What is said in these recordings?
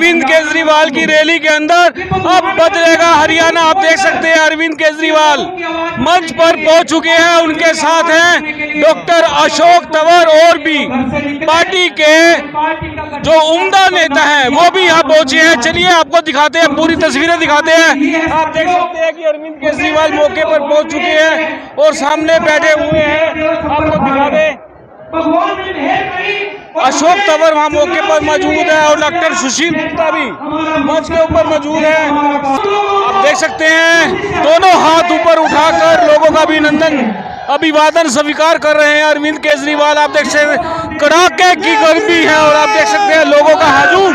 अरविंद केजरीवाल की रैली के अंदर अब बदलेगा हरियाणा। आप देख सकते हैं अरविंद केजरीवाल मंच पर पहुंच चुके हैं, उनके साथ हैं डॉक्टर अशोक तंवर और भी पार्टी के जो उम्दा नेता हैं वो भी यहाँ पहुंचे हैं। चलिए आपको दिखाते हैं, पूरी तस्वीरें दिखाते हैं। आप देख सकते हैं कि अरविंद केजरीवाल मौके पर पहुंच चुके हैं और सामने बैठे हुए हैं। आपको दिखा दें अशोक तंवर वहां मौके पर मौजूद है और डॉक्टर सुशील गुप्ता भी मंच के ऊपर मौजूद है। आप देख सकते हैं दोनों हाथ ऊपर उठाकर लोगों का अभिवादन स्वीकार कर रहे हैं अरविंद केजरीवाल। आप देख सकते हैं कड़ाके की गर्मी है और आप देख सकते हैं लोगों का हजूम।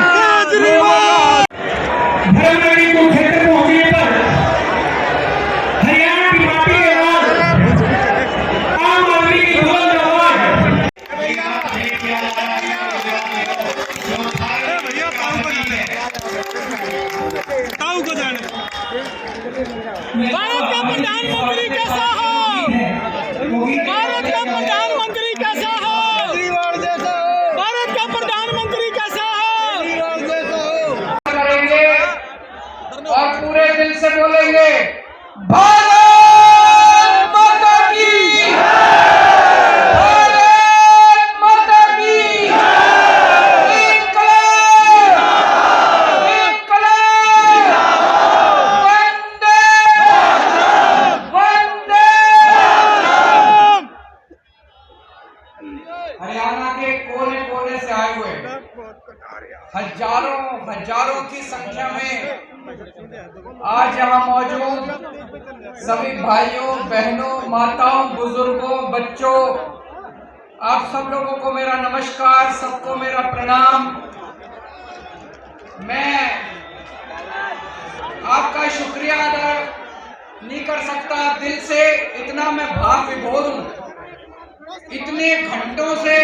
भारत का प्रधानमंत्री कैसा हो? भारत का प्रधानमंत्री कैसा हो? भारत का प्रधानमंत्री कैसा हो? करेंगे और पूरे दिल से बोलेंगे भारत माता की, भारत माता की, हरियाणा के कोने कोने से आए हुए हजारों की संख्या में आज यहाँ मौजूद सभी भाइयों बहनों माताओं बुजुर्गों बच्चों, आप सब लोगों को मेरा नमस्कार, सबको मेरा प्रणाम। मैं आपका शुक्रिया अदा नहीं कर सकता दिल से, इतना मैं भाव विभोर हूँ। इतने घंटों से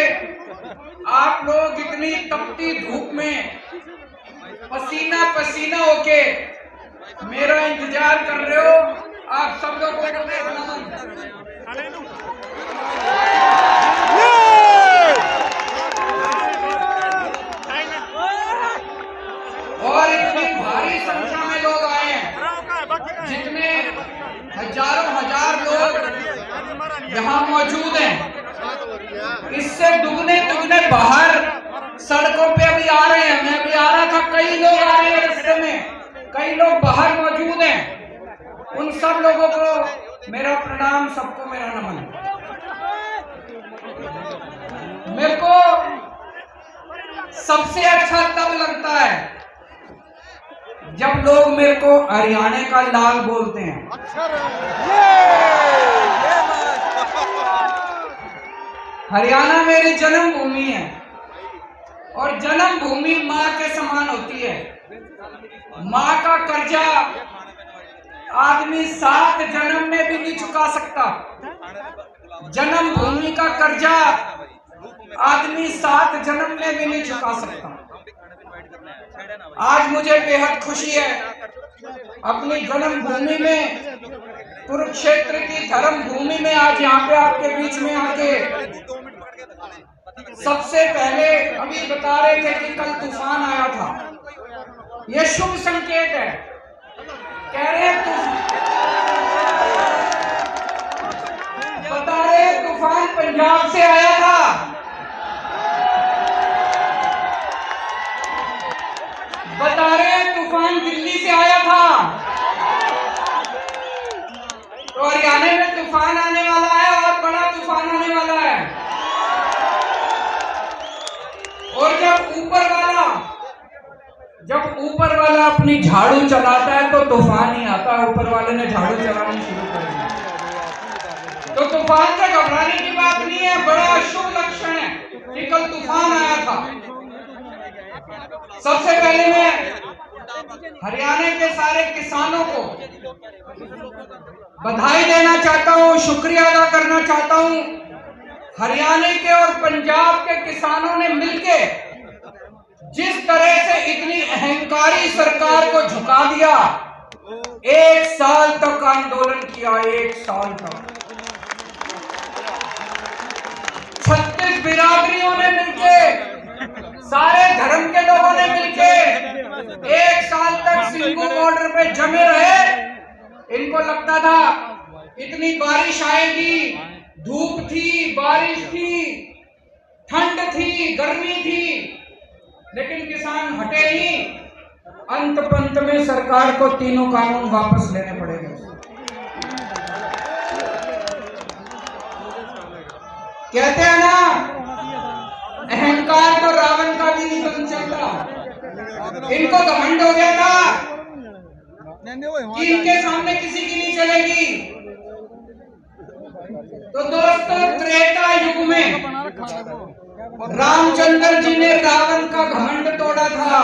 आप लोग इतनी तपती धूप में पसीना पसीना होके मेरा इंतजार कर रहे हो। आप सब लोगों को नमन। और इतनी भारी संख्या में लोग आए हैं, जितने हजार लोग यहाँ मौजूद हैं, इससे दुगने बाहर सड़कों पे अभी आ रहे हैं। मैं अभी आ रहा था, कई लोग आ रहे हैं रास्ते में, कई लोग बाहर मौजूद हैं। उन सब लोगों को मेरा प्रणाम, सबको मेरा नमन। मेरे को सबसे अच्छा तब लगता है जब लोग मेरे को हरियाणा का लाल बोलते हैं। हरियाणा मेरी जन्मभूमि है और जन्मभूमि माँ के समान होती है। माँ का कर्जा आदमी 7 जन्म में भी नहीं चुका सकता। जन्मभूमि का कर्जा आदमी 7 जन्म में भी नहीं चुका सकता। आज मुझे बेहद खुशी है अपनी जन्मभूमि में, कुरुक्षेत्र की धर्म भूमि में आज यहाँ पे आपके बीच में आके सबसे पहले अभी बता रहे थे कि कल तूफान आया था, ये शुभ संकेत है। कह रहे बता रहे तूफान पंजाब से आया था, बता रहे तूफान दिल्ली से आया था, तो हरियाणा में तूफान आने वाला है और बड़ा तूफान आने वाला है। और जब ऊपर वाला अपनी झाड़ू चलाता है तो तूफान ही आता है। ऊपर वाले ने झाड़ू चलानी शुरू कर दी तो तूफान से घबराने की बात नहीं है, बड़ा शुभ लक्षण है कि कल तूफान आया था। सबसे पहले मैं हरियाणा के सारे किसानों को बधाई देना चाहता हूं, शुक्रिया अदा करना चाहता हूं। हरियाणा के और पंजाब के किसानों ने मिलके जिस तरह से इतनी अहंकारी सरकार को झुका दिया, 1 साल तक आंदोलन किया, 1 साल तक 36 बिरादरियों ने मिलके, सारे धर्म के लोगों ने मिलके सिंघू बॉर्डर पे जमे रहे। इनको लगता था इतनी बारिश आएगी, धूप थी, बारिश थी, ठंड थी, गर्मी थी, लेकिन किसान हटे नहीं। अंत पंत में सरकार को तीनों कानून वापस लेने पड़ेंगे। कहते हैं ना, अहंकार तो रावण का भी नहीं बन सकता। इनको घमंड हो गया था कि इनके सामने किसी की नहीं चलेगी। तो दोस्तों, त्रेता युग में रामचंद्र जी ने रावण का घमंड तोड़ा था।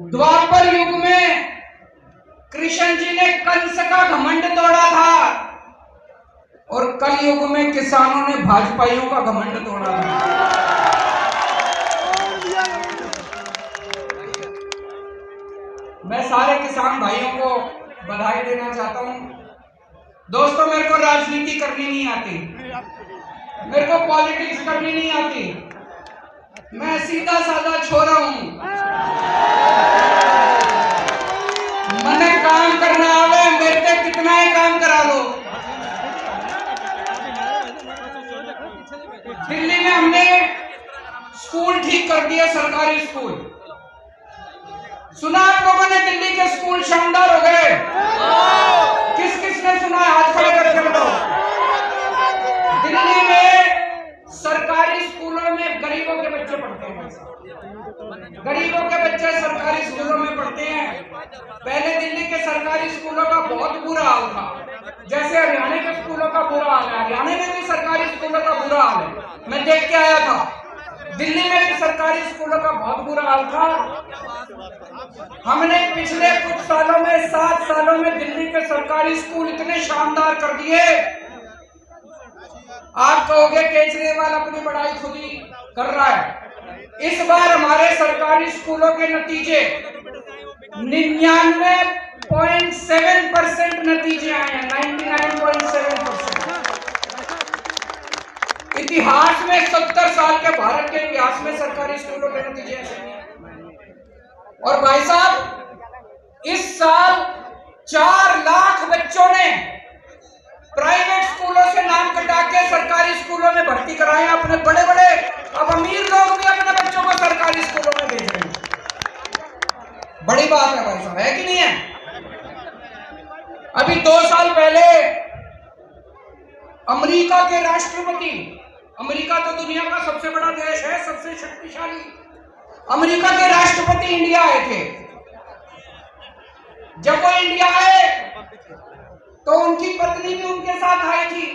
द्वापर युग में कृष्ण जी ने कंस का घमंड तोड़ा था, और कल युग में किसानों ने भाजपाइयों का घमंड तोड़ा था। मैं सारे किसान भाइयों को बधाई देना चाहता हूं। दोस्तों, मेरे को राजनीति करनी नहीं आती, मेरे को पॉलिटिक्स करनी नहीं आती। मैं सीधा साधा छोरा हूं। मैंने काम करना आवे, मेरे से कितना ही काम करा लो। दिल्ली में हमने स्कूल ठीक कर दिया, सरकारी स्कूल। सुना आप लोगों ने दिल्ली के स्कूल शानदार हो गए? किस किस ने सुना है? हाथ खड़े करके बताओ। दिल्ली में सरकारी स्कूलों में गरीबों के बच्चे पढ़ते हैं। गरीबों के बच्चे सरकारी स्कूलों में पढ़ते हैं। पहले दिल्ली के सरकारी स्कूलों का बहुत बुरा हाल था, जैसे हरियाणा के स्कूलों का बुरा हाल है। हरियाणा में भी सरकारी स्कूलों का बुरा हाल है, मैं देख के आया था। दिल्ली में भी सरकारी स्कूलों का बहुत बुरा हाल था। हमने पिछले कुछ सालों में, 7 सालों में दिल्ली के सरकारी स्कूल इतने शानदार कर दिए। आप कहोगे केजरीवाल अपनी बड़ाई खुद ही कर रहा है। इस बार हमारे सरकारी स्कूलों के नतीजे 99.7% नतीजे आए हैं। 99.7%। इतिहास में 70 साल के भारत के इतिहास में सरकारी स्कूलों के नतीजे ऐसे नहीं। और भाई साहब, इस साल 4 लाख बच्चों ने प्राइवेट स्कूलों से नाम कटा के सरकारी स्कूलों में भर्ती कराए। अपने बड़े बड़े, अब अमीर लोग भी अपने बच्चों को सरकारी स्कूलों में भेज रहे हैं। बड़ी बात है भाई साहब, है कि नहीं है? अभी 2 साल पहले अमेरिका के राष्ट्रपति, अमेरिका तो दुनिया का सबसे बड़ा देश है, सबसे शक्तिशाली, अमेरिका के राष्ट्रपति इंडिया आए थे। जब वो इंडिया आए तो उनकी पत्नी भी उनके साथ आई थी।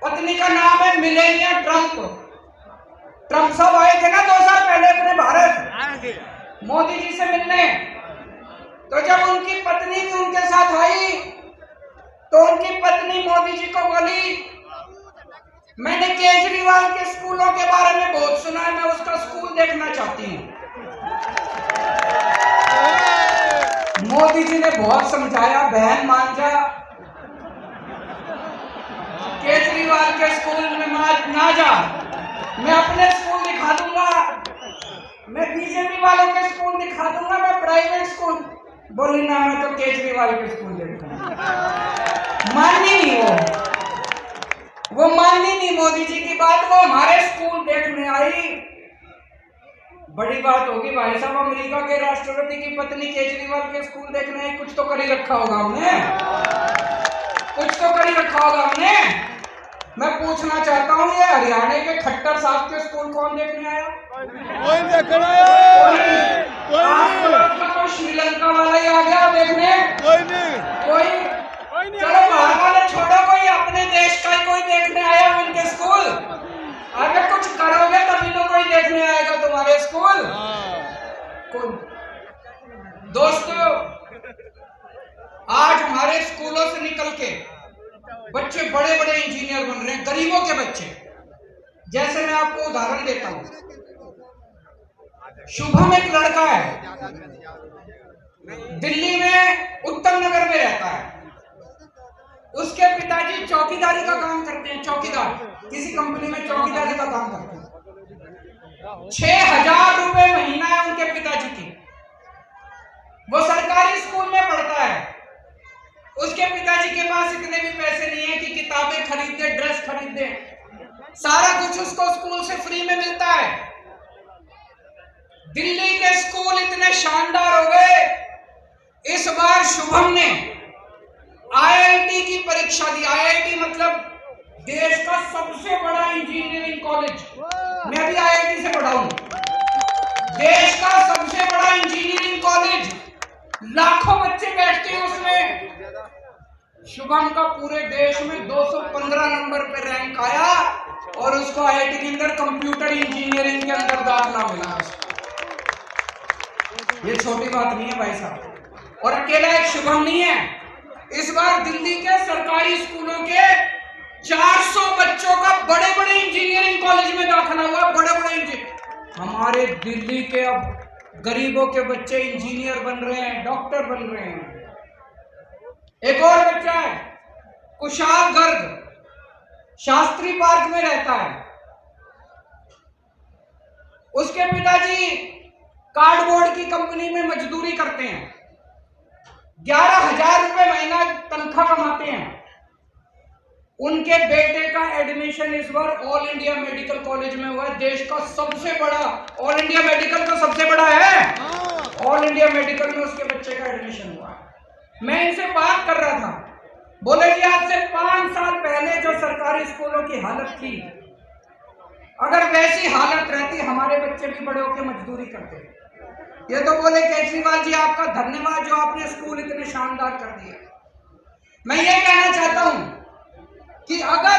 पत्नी का नाम है मिलेनिया ट्रंप। ट्रंप साहब आए थे ना 2 साल पहले अपने भारत मोदी जी से मिलने। तो जब उनकी पत्नी भी उनके साथ आई तो उनकी पत्नी मोदी जी को बोली, मैंने केजरीवाल के स्कूलों के बारे में बहुत सुना है, मैं उसका स्कूल देखना चाहती हूँ। मोदी जी ने बहुत समझाया, बहन मान जा, केजरीवाल के स्कूल में ना जा, मैं अपने स्कूल दिखा दूंगा, मैं बीजेपी वालों के स्कूल दिखा दूंगा, मैं प्राइवेट स्कूल। बोली ना, मैं तो केजरीवाल के स्कूल देखूंगा। माननी नहीं वो माननी नहीं मोदी जी की बात। वो हमारे स्कूल देखने आई। बड़ी बात होगी भाई साहब, अमेरिका के राष्ट्रपति की पत्नी केजरीवाल के स्कूल देखने आई। कुछ तो कर ही रखा होगा हमने, कुछ तो कर ही रखा होगा हमने। मैं पूछना चाहता हूँ, ये हरियाणा के खट्टर साहब के स्कूल कौन देखने आया? कोई देखने आया? तो श्रीलंका वाला ही आ गया देखने? कोई चलो बाहर वाले छोड़ो, कोई अपने देश का ही कोई देखने आया उनके स्कूल? अगर कुछ करोगे तभी तो कोई देखने आएगा तुम्हारे स्कूल। दोस्तों, आज हमारे स्कूलों से निकल के बच्चे बड़े बड़े इंजीनियर बन रहे हैं, गरीबों के बच्चे। जैसे मैं आपको उदाहरण देता हूं, शुभम एक लड़का है, दिल्ली में उत्तम नगर में रहता है। उसके पिताजी चौकीदारी का काम करते हैं, चौकीदार, किसी कंपनी में चौकीदारी का काम करते हैं। 6,000 रुपए महीना है उनके पिताजी की। वो सरकारी स्कूल में पढ़ता है, उसके पिताजी के पास इतने भी पैसे नहीं है कि किताबें खरीद दे, ड्रेस खरीद दे, सारा कुछ उसको स्कूल से फ्री में मिलता है। दिल्ली के स्कूल इतने शानदार हो गए, इस बार शुभम ने आईआईटी की परीक्षा दी। आईआईटी मतलब देश का सबसे बड़ा इंजीनियरिंग कॉलेज, मैं भी आईआईटी से पढ़ा हूं। देश का सबसे बड़ा इंजीनियरिंग कॉलेज, लाखों बच्चे बैठते हैं उसमें। शुभम का पूरे देश में 215 नंबर पे रैंक आया और उसको आईआईटी के अंदर कंप्यूटर इंजीनियरिंग के अंदर दाखिला मिला। ये छोटी बात नहीं है भाई साहब। और अकेला एक शुभम नहीं है, इस बार दिल्ली के सरकारी स्कूलों के 400 बच्चों का बड़े बड़े इंजीनियरिंग कॉलेज में दाखिला हुआ। बड़े बड़े इंजीनियर, हमारे दिल्ली के अब गरीबों के बच्चे इंजीनियर बन रहे हैं, डॉक्टर बन रहे हैं। एक और बच्चा है कुशाल गर्ग, शास्त्री पार्क में रहता है, उसके पिताजी कार्डबोर्ड की कंपनी में मजदूरी करते हैं, 11,000 रुपए महीना तनख्वाह कमाते हैं। उनके बेटे का एडमिशन इस बार ऑल इंडिया मेडिकल कॉलेज में हुआ है, देश का सबसे बड़ा। ऑल इंडिया मेडिकल तो सबसे बड़ा है, ऑल इंडिया मेडिकल में उसके बच्चे का एडमिशन हुआ है। मैं इनसे बात कर रहा था, बोले जी आज से 5 साल पहले जो सरकारी स्कूलों की हालत थी, अगर वैसी हालत रहती हमारे बच्चे भी बड़े होकर मजदूरी करते। ये तो बोले केजरीवाल जी आपका धन्यवाद जो आपने स्कूल इतने शानदार कर दिए। मैं ये कहना चाहता हूं कि अगर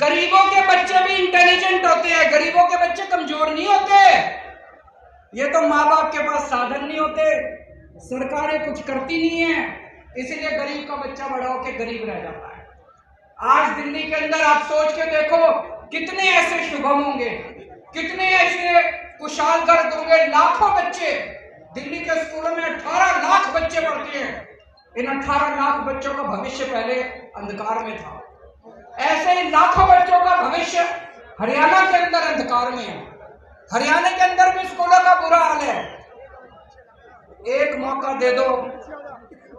गरीबों के बच्चे भी इंटेलिजेंट होते हैं, गरीबों के बच्चे कमजोर नहीं होते। ये तो माँ बाप के पास साधन नहीं होते, सरकारें कुछ करती नहीं है, इसलिए गरीब का बच्चा बड़ा होकर गरीब रह जाता है। आज दिल्ली के अंदर आप सोच के देखो कितने ऐसे शुभम होंगे, कितने ऐसे कुशाल गर्ग होंगे। लाखों बच्चे दिल्ली के स्कूलों में 18 लाख बच्चे पढ़ते हैं। इन 18 लाख बच्चों का भविष्य पहले अंधकार में था। ऐसे ही लाखों बच्चों का भविष्य हरियाणा के अंदर अंधकार में है। हरियाणा के अंदर भी स्कूलों का बुरा हाल है। एक मौका दे दो,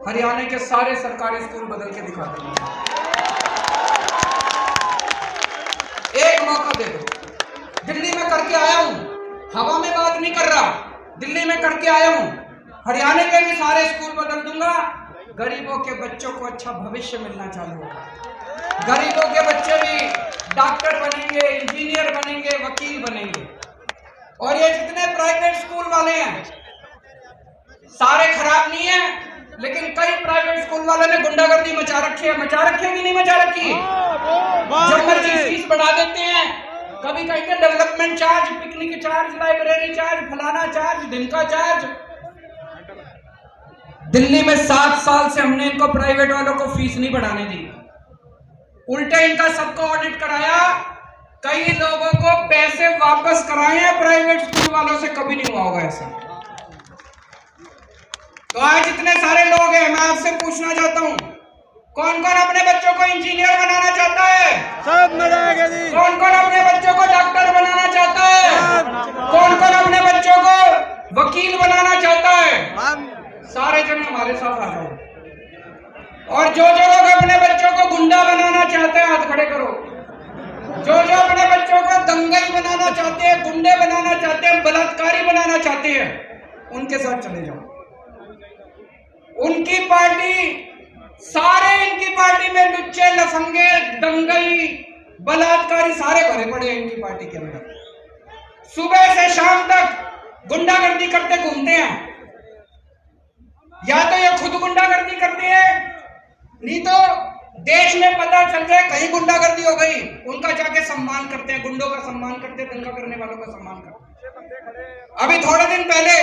हरियाणा के सारे सरकारी स्कूल बदल के दिखा देंगे। एक मौका दे दो। दिल्ली में करके आया हूं, हवा में बात नहीं कर रहा, दिल्ली में करके आया हूं। हरियाणा के भी सारे स्कूल बदल दूंगा, गरीबों के बच्चों को अच्छा भविष्य मिलना चालू होगा। गरीबों के बच्चे भी डॉक्टर बनेंगे, इंजीनियर बनेंगे, वकील बनेंगे। और ये जितने प्राइवेट स्कूल वाले हैं सारे खराब नहीं है, लेकिन कई प्राइवेट स्कूल वालों ने गुंडागर्दी मचा रखी है। मचा रखी है कि नहीं मचा रखी? जब मर्जी फीस बढ़ा देते हैं, कभी कहेंगे development charge, picnic charge, library charge, फलाना चार्ज, दिन का चार्ज। दिल्ली में 7 साल से हमने इनको प्राइवेट वालों को फीस नहीं बढ़ाने दी, उल्टे इनका सबको ऑडिट कराया, कई लोगों को पैसे वापस कराए हैं प्राइवेट स्कूल वालों से, कभी नहीं हुआ होगा ऐसा। तो आज इतने सारे लोग हैं, मैं आपसे पूछना चाहता हूं, कौन कौन अपने बच्चों को इंजीनियर बनाना चाहता है? सब मिलाएगा जी। कौन कौन अपने बच्चों को डॉक्टर बनाना चाहता है? कौन कौन अपने बच्चों को वकील बनाना चाहता है? सारे जन हमारे साथ आ जाओ। और जो जो लोग अपने बच्चों को गुंडा बनाना चाहते हैं हाथ खड़े करो। जो जो अपने बच्चों को दंगई बनाना चाहते हैं, गुंडे बनाना चाहते हैं, बलात्कारी बनाना चाहते हैं, उनके साथ चले जाओ। उनकी पार्टी, सारे इनकी पार्टी में लुच्चे, लफंगे, दंगई, बलात्कारी सारे भरे पड़े हैं इनकी पार्टी के अंदर। सुबह से शाम तक गुंडागर्दी करते घूमते हैं। या तो ये खुद गुंडागर्दी करते हैं, नहीं तो देश में पता चल जाए कहीं गुंडागर्दी हो गई, उनका जाके सम्मान करते हैं, गुंडों का सम्मान करते हैं, दंगा करने वालों का सम्मान करते हैं। अभी थोड़े दिन पहले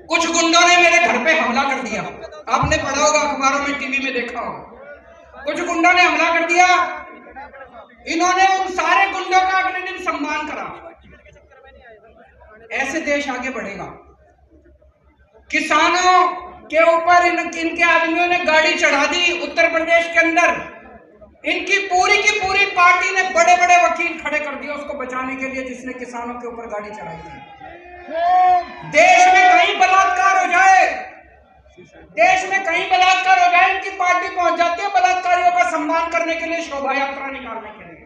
कुछ गुंडों ने मेरे घर पे हमला कर दिया। आपने पढ़ा होगा, अखबारों में, टीवी में देखा होगा। कुछ गुंडों ने हमला कर दिया, इन्होंने उन सारे गुंडों का अगले दिन सम्मान करा। ऐसे देश आगे बढ़ेगा। किसानों के ऊपर इनके आदमियों ने गाड़ी चढ़ा दी उत्तर प्रदेश के अंदर। इनकी पूरी की पूरी पार्टी ने बड़े बड़े वकील खड़े कर दिए उसको बचाने के लिए, जिसने किसानों के ऊपर गाड़ी चढ़ाई थी। देश में कहीं देश में कहीं बलात्कार हो जाए इनकी पार्टी पहुंच जाती है बलात्कारियों का सम्मान करने के लिए, शोभा यात्रा निकालने के लिए।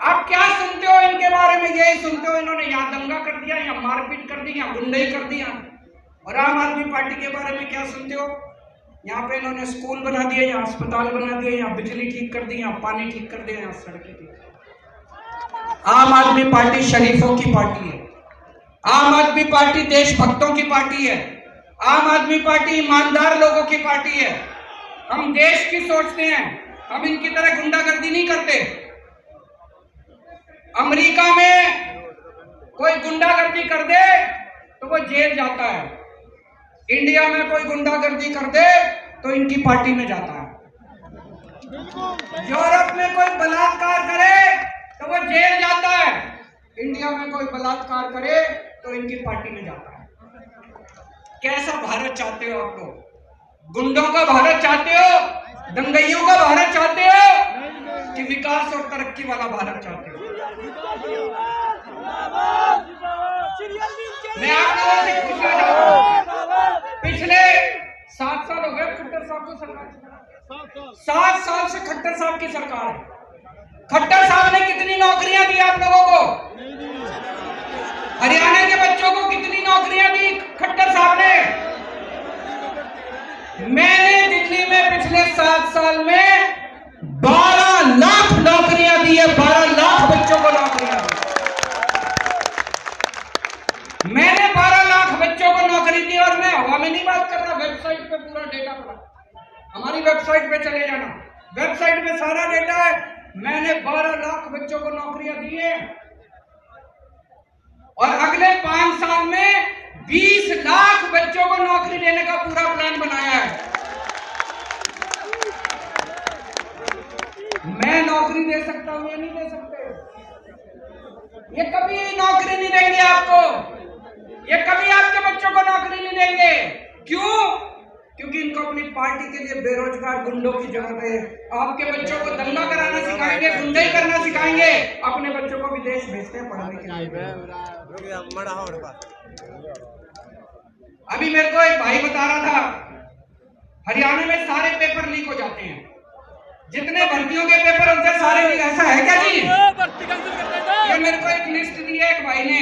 आप क्या सुनते हो इनके बारे में? यही सुनते हो इन्होंने यहाँ दंगा कर दिया, या मारपीट कर दी, या गुंडई कर दिया। और आम आदमी पार्टी के बारे में क्या सुनते हो? यहाँ पे इन्होंने स्कूल बना दिए, यहाँ अस्पताल बना दिए, यहाँ बिजली ठीक कर दी, यहाँ पानी ठीक कर दिया, यहाँ सड़कें ठीक। आम आदमी पार्टी शरीफों की पार्टी है। आम आदमी पार्टी देशभक्तों की पार्टी है। आम आदमी पार्टी ईमानदार लोगों की पार्टी है। हम देश की सोचते हैं, हम इनकी तरह गुंडागर्दी नहीं करते। अमेरिका में कोई गुंडागर्दी कर दे तो वो जेल जाता है, इंडिया में कोई गुंडागर्दी कर दे तो इनकी पार्टी में जाता है। यूरोप में कोई बलात्कार करे तो वो जेल जाता है, इंडिया में कोई बलात्कार करे तो इनकी पार्टी में जाता है। कैसा भारत चाहते हो आप लोग? गुंडों का भारत चाहते हो, दंगइयों का भारत चाहते हो, कि विकास और तरक्की वाला भारत चाहते हो? मैं आप लोगों से पूछना चाहता हूं, पिछले 7 साल हो गए खट्टर साहब को सरकार, 7 साल से खट्टर साहब की सरकार है। खट्टर साहब ने कितनी नौकरियां दी आप लोगों को? हरियाणा के बच्चों को कितनी नौकरियां दी खट्टर साहब ने? मैंने दिल्ली में पिछले 7 साल में 12 लाख नौकरियां दी है, 12 लाख बच्चों को नौकरियां दी। मैंने 12 लाख बच्चों को नौकरी दी, और मैं हवा में नहीं बात कर रहा, वेबसाइट पे पूरा डेटा पड़ा। हमारी वेबसाइट पे चले जाना, वेबसाइट पे सारा डेटा है। मैंने 12 लाख बच्चों को नौकरियां दी है, और अगले 5 साल में 20 लाख बच्चों को नौकरी देने का पूरा प्लान बनाया है। मैं नौकरी दे सकता हूं, ये नहीं दे सकते। ये कभी नौकरी नहीं देंगे आपको, ये कभी आपके बच्चों को नौकरी नहीं देंगे। क्यों? क्योंकि इनको अपनी पार्टी के लिए बेरोजगार गुंडों की जरूरत है। आपके बच्चों को दंगा कराना सिखाएंगे, गुंडई करना सिखाएंगे, अपने बच्चों को विदेश भेजते हैं पढ़ने के लिए। अभी मेरे को एक भाई बता रहा था, हरियाणा में सारे पेपर लीक हो जाते हैं, जितने भर्तियों के पेपर होते हैं सारे लीक। ऐसा है क्या जी? ये मेरे को एक लिस्ट दी है एक भाई ने।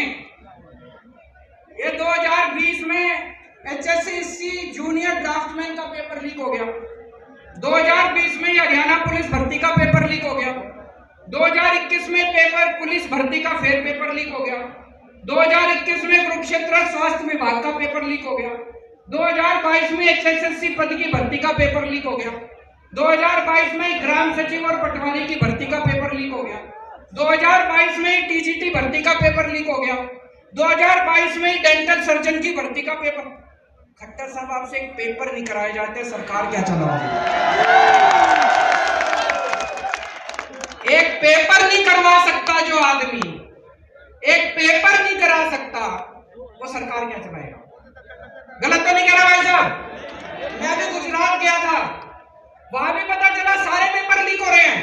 ये 2020 में HSC जूनियर ड्राफ्टमैन का पेपर लीक हो गया। 2020 में हरियाणा पुलिस भर्ती का पेपर लीक हो गया। 2021 में पेपर पुलिस भर्ती का फेर पेपर लीक हो गया। 2021 में कुरुक्षेत्र स्वास्थ्य विभाग का पेपर लीक हो गया। 2022 में HSSC पद की भर्ती का पेपर लीक हो गया। 2022 में ग्राम सचिव और पटवारी की भर्ती का पेपर लीक हो गया। 2022 में TGT भर्ती का पेपर लीक हो गया। 2022 में डेंटल सर्जन की भर्ती का पेपर। खट्टर साहब, आपसे एक पेपर नहीं कराए जाते, सरकार क्या चलाओगे? एक पेपर नहीं करवा सकता जो आदमी, एक पेपर नहीं करा सकता, वो सरकार क्या चलाएगा? गलत तो नहीं कह रहा भाई साहब? मैं अभी गुजरात गया था, वहां भी पता चला सारे पेपर लीक हो रहे हैं,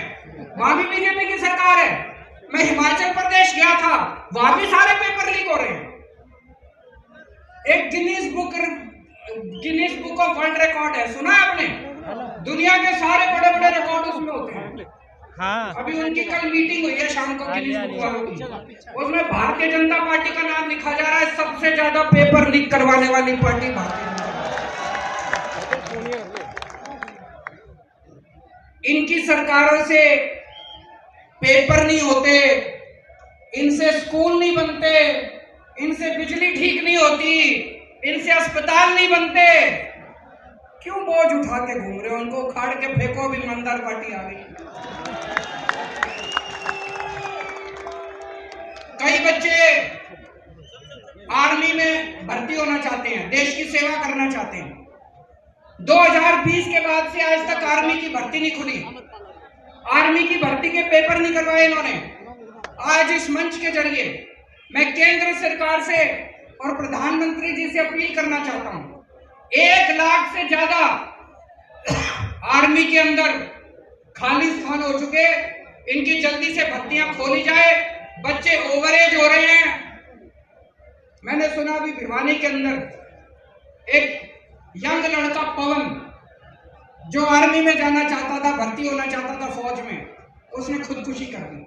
वहां भी बीजेपी की सरकार है। मैं हिमाचल प्रदेश गया था, वहां भी सारे पेपर लीक हो रहे हैं। एक Guinness book of world record है, सुना है आपने? दुनिया के सारे बड़े बड़े रिकॉर्ड उसमें होते हैं। हाँ। अभी उनकी कल मीटिंग हुई है शाम को गिनीज बुक वालों की, उसमें भारतीय जनता पार्टी का नाम लिखा जा रहा है, सबसे ज्यादा पेपर लीक करवाने वाली पार्टी भारतीय जनता पार्टी। इनकी सरकारों से पेपर नहीं होते, इनसे स्कूल नहीं बनते, इनसे बिजली ठीक नहीं होती, इनसे अस्पताल नहीं बनते। क्यों बोझ उठा के घूम रहे हो? उनको उखाड़ के फेंको, भी ईमानदार पार्टी आ गई। कई बच्चे आर्मी में भर्ती होना चाहते हैं, देश की सेवा करना चाहते हैं। 2020 के बाद से आज तक आर्मी की भर्ती नहीं खुली, आर्मी की भर्ती के पेपर नहीं करवाए इन्होंने। आज इस मंच के जरिए मैं केंद्र सरकार से और प्रधानमंत्री जी से अपील करना चाहता हूं, 1 लाख से ज्यादा आर्मी के अंदर खाली स्थान हो चुके, इनकी जल्दी से भर्तियां खोली जाए। बच्चे ओवरेज हो रहे हैं। मैंने सुना अभी भिवानी के अंदर एक यंग लड़का पवन जो आर्मी में जाना चाहता था, भर्ती होना चाहता था फौज में, उसने खुदकुशी कर दी।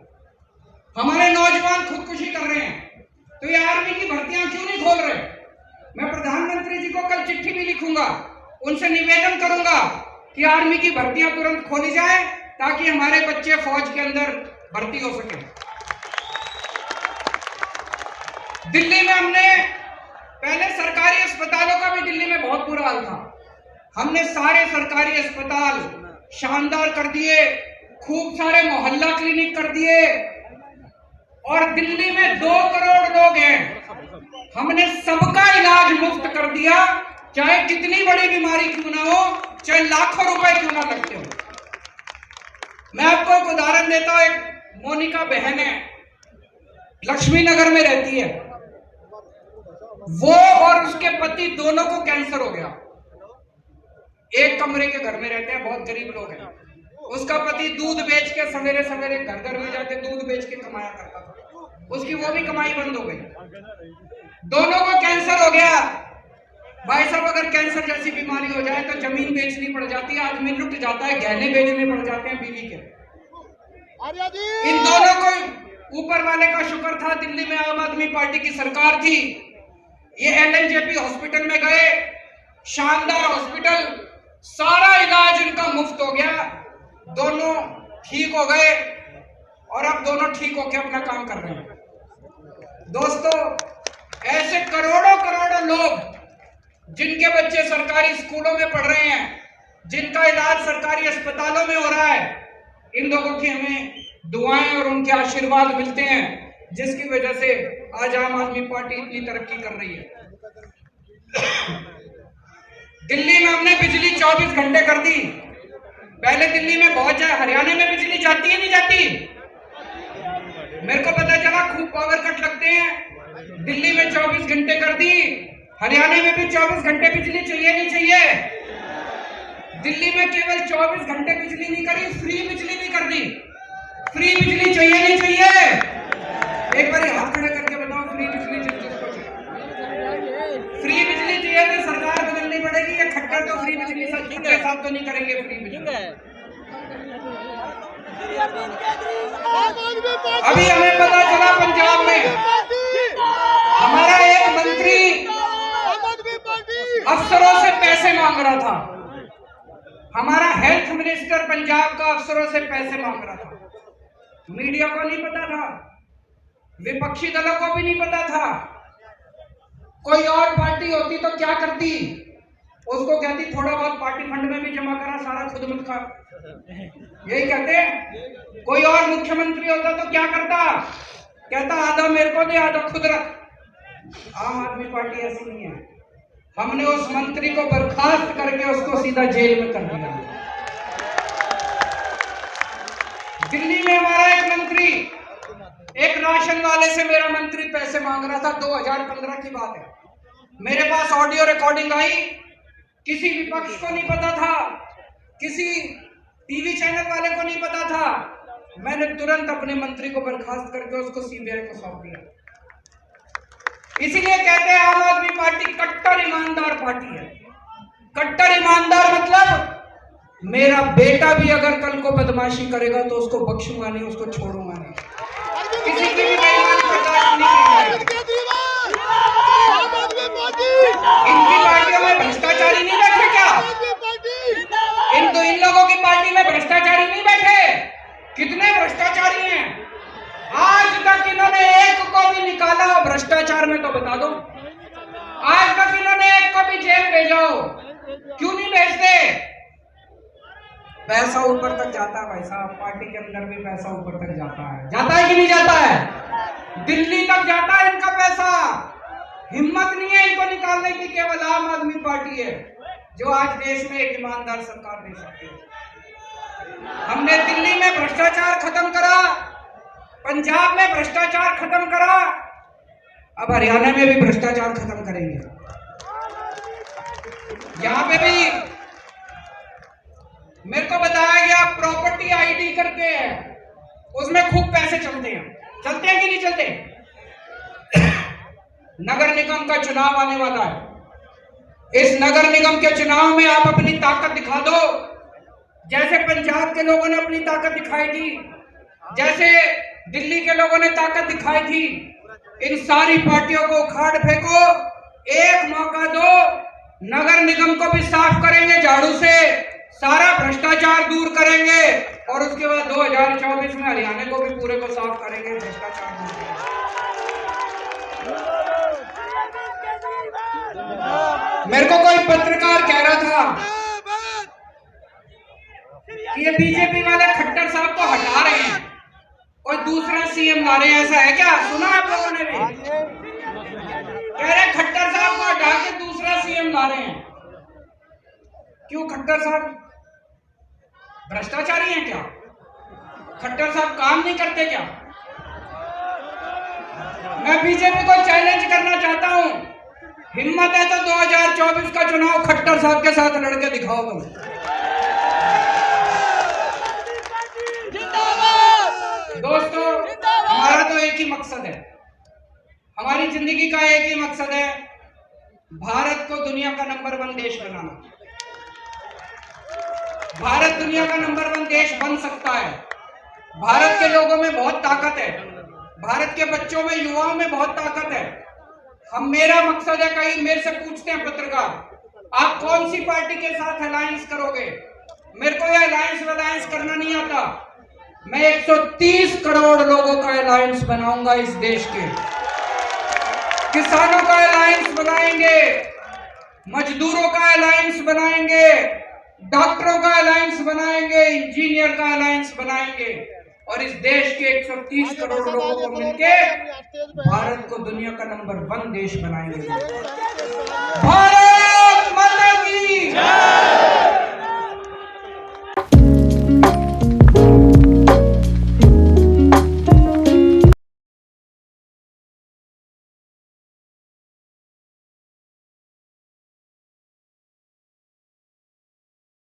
हमारे नौजवान खुदकुशी कर रहे हैं, तो ये आर्मी की भर्तियां क्यों नहीं खोल रहे? मैं प्रधानमंत्री जी को कल चिट्ठी भी लिखूंगा, उनसे निवेदन करूंगा कि आर्मी की भर्तियां तुरंत खोली जाए ताकि हमारे बच्चे फौज के अंदर भर्ती हो सके। दिल्ली में हमने पहले सरकारी अस्पतालों का भी दिल्ली में बहुत बुरा हाल था, हमने सारे सरकारी अस्पताल शानदार कर दिए, खूब सारे मोहल्ला क्लिनिक कर दिए, और दिल्ली में 2 करोड़ लोग हैं, हमने सबका इलाज मुफ्त कर दिया, चाहे कितनी बड़ी बीमारी क्यों ना हो, चाहे लाखों रुपए क्यों ना लगते हो। मैं आपको एक उदाहरण देता हूं। एक मोनिका बहन है, लक्ष्मी नगर में रहती है, वो और उसके पति दोनों को कैंसर हो गया। एक कमरे के घर में रहते हैं, बहुत गरीब लोग हैं। उसका पति दूध बेच के सवेरे सवेरे घर घर में जाके दूध बेच के कमाया करता था, उसकी वो भी कमाई बंद हो गई, दोनों को कैंसर हो गया। भाई साहब, अगर कैंसर जैसी बीमारी हो जाए तो जमीन बेचनी पड़ जाती है, आदमी लुट जाता है, गहने बेचने पड़ जाते हैं बीवी के। इन दोनों को ऊपर वाले का शुक्र था, दिल्ली में आम आदमी पार्टी की सरकार थी, ये LNJP हॉस्पिटल में गए, शानदार हॉस्पिटल, सारा इलाज इनका मुफ्त हो गया, दोनों ठीक हो गए और अब दोनों ठीक होकर अपना काम कर रहे हैं। दोस्तों, ऐसे करोड़ों करोड़ों लोग जिनके बच्चे सरकारी स्कूलों में पढ़ रहे हैं, जिनका इलाज सरकारी अस्पतालों में हो रहा है, इन लोगों की हमें दुआएं और उनके आशीर्वाद मिलते हैं, जिसकी वजह से आज आम आदमी पार्टी इतनी तरक्की कर रही है। दिल्ली में हमने बिजली 24 घंटे कर दी। पहले दिल्ली में बहुत जाए, हरियाणा में बिजली जाती है नहीं जाती? मेरे को पता चला खूब पावर कट लगते हैं। दिल्ली में 24 घंटे कर दी, हरियाणा में भी 24 घंटे बिजली चाहिए नहीं चाहिए? दिल्ली में केवल 24 घंटे बिजली नहीं करी, फ्री बिजली भी कर दी। फ्री बिजली चाहिए नहीं चाहिए? एक बार हाथ खड़े करके बताओ, फ्री बिजली चाहिए? फ्री बिजली चाहिए तो सरकार बदलनी पड़ेगी, या खट्टर तो फ्री बिजली के साथ तो नहीं करेंगे फ्री बिजली। अभी हमें पता चला पंजाब में हमारा एक मंत्री अफसरों से पैसे मांग रहा था, हमारा हेल्थ मिनिस्टर पंजाब का अफसरों से पैसे मांग रहा था। मीडिया को नहीं पता था, विपक्षी दलों को भी नहीं पता था। कोई और पार्टी होती तो क्या करती? उसको कहती थोड़ा बहुत पार्टी फंड में भी जमा करा, सारा खुद मत खा, यही कहते हैं। कोई और मुख्यमंत्री होता तो क्या करता? कहता आधा मेरे को दे, आधा खुद रख। आम आदमी पार्टी ऐसी नहीं है, हमने उस मंत्री को बर्खास्त करके उसको सीधा जेल में कर दिया। दिल्ली में हमारा एक मंत्री, एक राशन वाले से मेरा मंत्री पैसे मांग रहा था, 2015 की बात है। मेरे पास ऑडियो रिकॉर्डिंग आई, किसी विपक्ष को नहीं पता था, किसी टीवी चैनल वाले को नहीं पता था। मैंने तुरंत अपने मंत्री को बर्खास्त करके उसको CBI को सौंप दिया। इसीलिए कहते हैं आम आदमी पार्टी कट्टर ईमानदार पार्टी है। कट्टर ईमानदार मतलब मेरा बेटा भी अगर कल को बदमाशी करेगा तो उसको बख्शूंगा नहीं, उसको छोड़ूंगा नहीं, किसी की भी बेईमानी बर्दाश्त नहीं करेंगे। इनकी पार्टियों में भ्रष्टाचारी नहीं बैठे क्या? इन लोगों की पार्टी में भ्रष्टाचारी नहीं बैठे? कितने भ्रष्टाचारी हैं? आज तक इन्होंने एक को भी निकाला हो भ्रष्टाचार में तो बता दो। आज तक इन्होंने एक को भी जेल भेजा हो, क्यों नहीं भेजते? पैसा ऊपर तक जाता है भाई साहब, पार्टी के अंदर भी पैसा ऊपर तक जाता है कि नहीं जाता है? दिल्ली तक जाता है इनका पैसा। हिम्मत नहीं है इनको निकालने की, केवल आम आदमी पार्टी है जो आज देश में एक ईमानदार सरकार दे सकती है। हमने दिल्ली में भ्रष्टाचार खत्म करा, पंजाब में भ्रष्टाचार खत्म करा, अब हरियाणा में भी भ्रष्टाचार खत्म करेंगे। यहां पे भी मेरे को बताया गया प्रॉपर्टी ID करते हैं, उसमें खूब पैसे चलते हैं कि नहीं चलते? नगर निगम का चुनाव आने वाला है, इस नगर निगम के चुनाव में आप अपनी ताकत दिखा दो, जैसे पंजाब के लोगों ने अपनी ताकत दिखाई थी, जैसे दिल्ली के लोगों ने ताकत दिखाई थी। इन सारी पार्टियों को उखाड़ फेंको, एक मौका दो, नगर निगम को भी साफ करेंगे झाड़ू से, सारा भ्रष्टाचार दूर करेंगे और उसके बाद 2024 में हरियाणा को भी पूरे को साफ करेंगे, भ्रष्टाचार दूर करेंगे। मेरे को कोई पत्रकार कह रहा था कि ये बीजेपी वाले खट्टर साहब को हटा रहे हैं, कोई दूसरा सीएम ला रहे हैं, ऐसा है क्या? सुना आप लोगों ने भी? कह रहे खट्टर साहब को हटा के दूसरा सीएम ला रहे हैं। क्यों? खट्टर साहब भ्रष्टाचारी हैं क्या? खट्टर साहब काम नहीं करते क्या? मैं बीजेपी को चैलेंज करना चाहता हूं, हिम्मत है तो 2024 का चुनाव खट्टर साहब के साथ लड़के दिखाओ तुम। दोस्तों, हमारा तो एक ही मकसद है, हमारी जिंदगी का एक ही मकसद है, भारत को दुनिया का नंबर 1 देश बनाना। भारत दुनिया का नंबर 1 देश बन सकता है। भारत के लोगों में बहुत ताकत है, भारत के बच्चों में, युवाओं में बहुत ताकत है। मेरा मकसद है, कई मेरे से पूछते हैं पत्रकार, आप कौन सी पार्टी के साथ अलायंस करोगे? मेरे को यह अलायंस करना नहीं आता। मैं 130 करोड़ लोगों का अलायंस बनाऊंगा इस देश के। किसानों का अलायंस बनाएंगे, मजदूरों का अलायंस बनाएंगे, डॉक्टरों का अलायंस बनाएंगे, इंजीनियर का अलायंस बनाएंगे और इस देश के 130 करोड़ लोगों को मिलके भारत को दुनिया का नंबर 1 देश बनाएंगे। भारत माता की जय।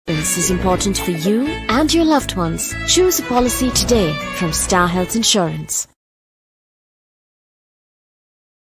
This is important for you and your loved ones. Choose a policy today from Star Health Insurance.